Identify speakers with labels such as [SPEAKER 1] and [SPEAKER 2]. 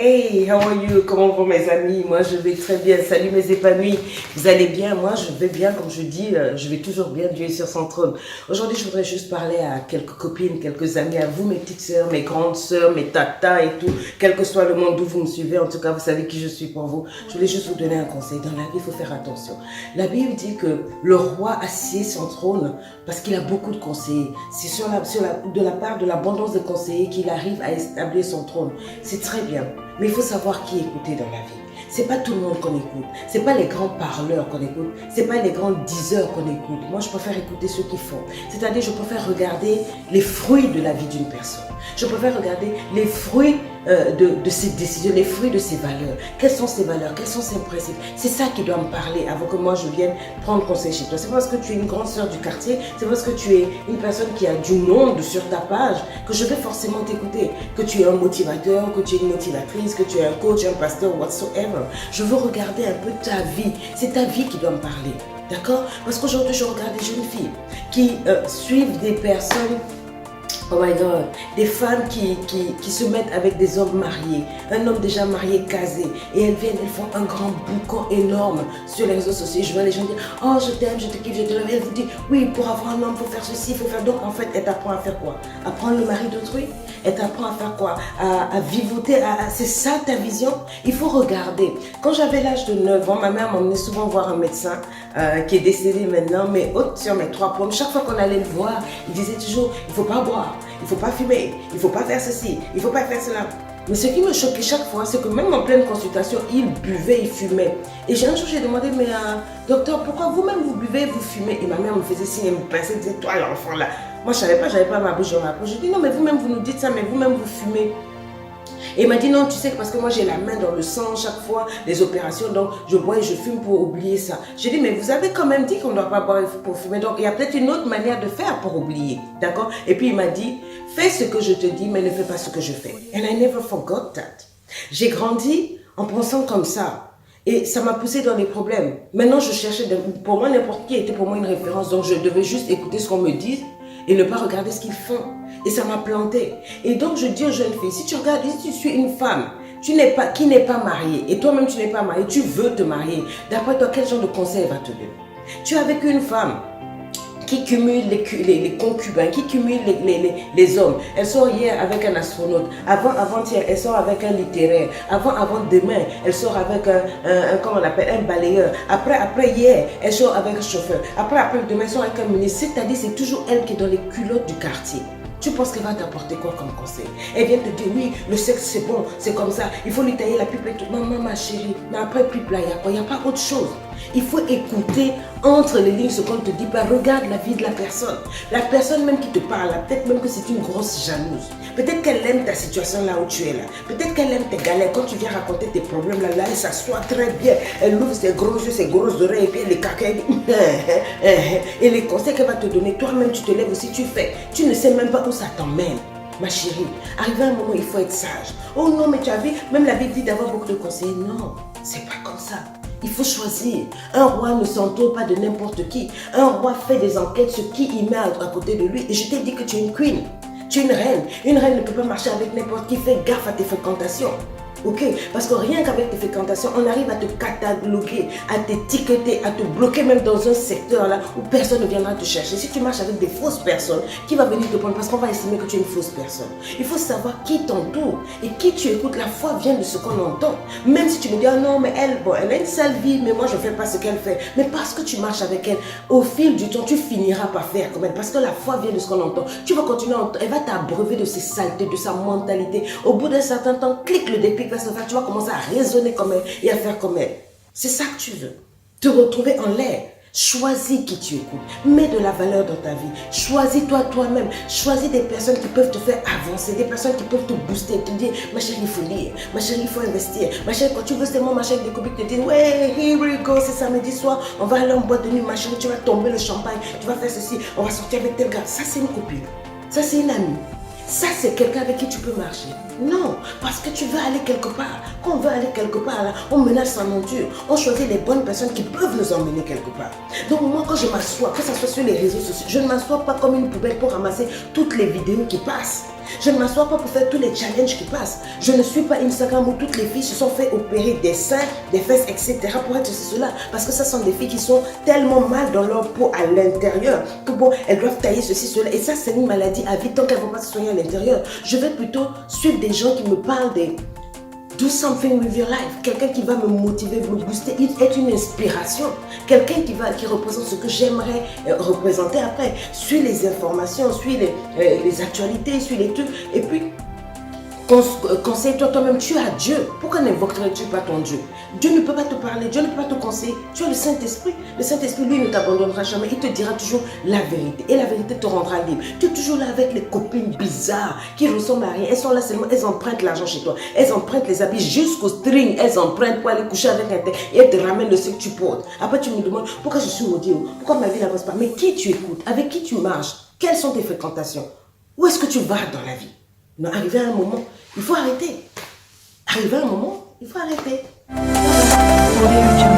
[SPEAKER 1] Hey, how are you? Comment vont mes amis? Moi, je vais très bien. Salut mes épanouis. Vous allez bien? Moi, je vais bien. Comme je dis, je vais toujours bien. Dieu est sur son trône. Aujourd'hui, je voudrais juste parler à quelques copines, quelques amis, à vous, mes petites sœurs, mes grandes sœurs, mes tatas et tout. Quel que soit le monde où vous me suivez, en tout cas, vous savez qui je suis pour vous. Je voulais juste vous donner un conseil. Dans la vie, il faut faire attention. La Bible dit que le roi assied son trône parce qu'il a beaucoup de conseillers. C'est de la part de l'abondance de conseillers qu'il arrive à établir son trône. C'est très bien. Mais il faut savoir qui écouter dans la vie. C'est pas tout le monde qu'on écoute. C'est pas les grands parleurs qu'on écoute. C'est pas les grands diseurs qu'on écoute. Moi, je préfère écouter ceux qui font. C'est-à-dire, je préfère regarder les fruits de la vie d'une personne. Je préfère regarder les fruits de ses décisions, les fruits de ses valeurs. Quelles sont ses valeurs? Quels sont ses principes? C'est ça qui doit me parler avant que moi je vienne prendre conseil chez toi. C'est parce que tu es une grande sœur du quartier, c'est parce que tu es une personne qui a du monde sur ta page que je vais forcément t'écouter. Que tu es un motivateur, que tu es une motivatrice, que tu es un coach, un pasteur, whatsoever. Je veux regarder un peu ta vie. C'est ta vie qui doit me parler. D'accord? Parce qu'aujourd'hui, je regarde des jeunes filles qui suivent des personnes. Oh my God, des femmes qui se mettent avec des hommes mariés, un homme déjà marié, casé, et elles viennent, elles font un grand boucan énorme sur les réseaux sociaux. Je vois les gens dire, oh je t'aime, je te kiffe, je te l'aime. Et elles vous disent, oui, pour avoir un homme, il faut faire ceci, il faut faire. Donc en fait, elle t'apprend à faire quoi? À prendre le mari d'autrui? Elle t'apprend à faire quoi? À vivoter, c'est ça ta vision? Il faut regarder. Quand j'avais l'âge de 9 ans, ma mère m'emmenait souvent voir un médecin qui est décédé maintenant, mais haute sur mes 3 pommes. Chaque fois qu'on allait le voir, il disait toujours, il ne faut pas boire, il ne faut pas fumer, il ne faut pas faire ceci, il ne faut pas faire cela. Mais ce qui me choquait chaque fois, c'est que même en pleine consultation, il buvait, il fumait. Et un jour, j'ai demandé, mais docteur, pourquoi vous-même vous buvez, vous fumez? Et ma mère me faisait signe, elle me pinçait, elle disait, toi l'enfant là. Moi, je ne savais pas, j'avais pas ma bouche dans ma poche. Je dis, non, mais vous-même, vous nous dites ça, mais vous-même, vous fumez. Et il m'a dit, non, tu sais, parce que moi, j'ai la main dans le sang chaque fois, les opérations, donc je bois et je fume pour oublier ça. J'ai dit, mais vous avez quand même dit qu'on ne doit pas boire pour fumer, donc il y a peut-être une autre manière de faire pour oublier, d'accord? Et puis il m'a dit, fais ce que je te dis, mais ne fais pas ce que je fais. And I never forgot that. J'ai grandi en pensant comme ça. Et ça m'a poussé dans les problèmes. Maintenant, je cherchais, pour moi, n'importe qui était pour moi une référence, donc je devais juste écouter ce qu'on me dit et ne pas regarder ce qu'ils font. Et ça m'a planté. Et donc, je dis aux jeunes filles, si tu regardes, si tu suis une femme qui n'est pas mariée, et toi-même tu n'es pas mariée, tu veux te marier, d'après toi, quel genre de conseil va te donner? Tu es avec une femme qui cumule les concubins, qui cumule les hommes. Elle sort hier avec un astronaute, avant-hier, elle sort avec un littéraire, avant-demain, elle sort avec comment on appelle, un balayeur, après hier, elle sort avec un chauffeur, après demain, elle sort avec un ministre, c'est-à-dire c'est toujours elle qui est dans les culottes du quartier. Tu penses qu'elle va t'apporter quoi comme conseil? Elle vient te dire, oui, le sexe c'est bon, c'est comme ça, il faut lui tailler la pipe et tout. Maman, ma chérie, mais après pipe là, il y a quoi? Il n'y a pas autre chose. Il faut écouter entre les lignes ce qu'on te dit, bah, regarde la vie de la personne. La personne même qui te parle, peut-être même que c'est une grosse jalouse. Peut-être qu'elle aime ta situation là où tu es là. Peut-être qu'elle aime tes galères. Quand tu viens raconter tes problèmes là, elle s'assoit très bien. Elle ouvre ses gros yeux, ses grosses oreilles et puis elle les caca. Et les conseils qu'elle va te donner, toi-même tu te lèves aussi, tu fais. Tu ne sais même pas où ça t'emmène. Ma chérie, arrivé à un moment, il faut être sage. Oh non, mais tu as vu, même la Bible dit d'avoir beaucoup de conseils. Non, c'est pas comme ça. Il faut choisir. Un roi ne s'entoure pas de n'importe qui. Un roi fait des enquêtes sur qui il met à côté de lui. Et je t'ai dit que tu es une queen. Tu es une reine. Une reine ne peut pas marcher avec n'importe qui. Fais gaffe à tes fréquentations. Ok? Parce que rien qu'avec tes fréquentations, on arrive à te cataloguer, à t'étiqueter, à te bloquer même dans un secteur là où personne ne viendra te chercher. Si tu marches avec des fausses personnes, qui va venir te prendre? Parce qu'on va estimer que tu es une fausse personne. Il faut savoir qui t'entoure et qui tu écoutes. La foi vient de ce qu'on entend. Même si tu me dis, ah non, mais elle, bon, elle a une sale vie, mais moi je ne fais pas ce qu'elle fait. Mais parce que tu marches avec elle, au fil du temps, tu finiras par faire comme elle. Parce que la foi vient de ce qu'on entend. Tu vas continuer à entendre. Elle va t'abreuver de ses saletés, de sa mentalité. Au bout d'un certain temps, clique le déclic. Tu vas commencer à raisonner comme elle et à faire comme elle. C'est ça que tu veux. Te retrouver en l'air. Choisis qui tu écoutes. Mets de la valeur dans ta vie. Choisis-toi toi-même. Choisis des personnes qui peuvent te faire avancer. Des personnes qui peuvent te booster. Te dire, ma chérie, il faut lire. Ma chérie, il faut investir. Ma chérie, quand tu veux seulement, ma chérie, des copines te disent, ouais, here we go, c'est samedi soir. On va aller en boîte de nuit. Ma chérie, tu vas tomber le champagne. Tu vas faire ceci. On va sortir avec tel gars. Ça, c'est une copine. Ça, c'est une amie. Ça, c'est quelqu'un avec qui tu peux marcher. Non, parce que tu veux aller quelque part. Quand on veut aller quelque part, là, on menace sa monture. On choisit les bonnes personnes qui peuvent nous emmener quelque part. Donc moi, quand je m'assois, que ce soit sur les réseaux sociaux, je ne m'assois pas comme une poubelle pour ramasser toutes les vidéos qui passent. Je ne m'assois pas pour faire tous les challenges qui passent. Je ne suis pas Instagram où toutes les filles se sont fait opérer des seins, des fesses, etc. pour être ceci, cela. Parce que ce sont des filles qui sont tellement mal dans leur peau à l'intérieur que bon, elles doivent tailler ceci, cela. Et ça, c'est une maladie à vie tant qu'elles ne vont pas se soigner à l'intérieur. Je vais plutôt suivre des gens qui me parlent des do something with your life. Quelqu'un qui va me motiver, me booster, être une inspiration. Quelqu'un qui représente ce que j'aimerais représenter après. Suis les informations, suis les actualités, suis les trucs. Et puis, conseille-toi toi-même, tu as Dieu. Pourquoi n'invoquerais-tu pas ton Dieu? Dieu ne peut pas te parler, Dieu ne peut pas te conseiller. Tu as le Saint-Esprit. Le Saint-Esprit, lui, ne t'abandonnera jamais. Il te dira toujours la vérité. Et la vérité te rendra libre. Tu es toujours là avec les copines bizarres qui ressemblent à rien. Elles sont là seulement, elles empruntent l'argent chez toi. Elles empruntent les habits jusqu'au string. Elles empruntent pour aller coucher avec un tel. Et elles te ramènent de ce que tu portes. Après, tu me demandes pourquoi je suis maudit, pourquoi ma vie n'avance pas. Mais qui tu écoutes? Avec qui tu marches? Quelles sont tes fréquentations? Où est-ce que tu vas dans la vie? Non, arrivé à un moment, il faut arrêter. Arrivé à un moment, il faut arrêter.
[SPEAKER 2] Audio Jungle.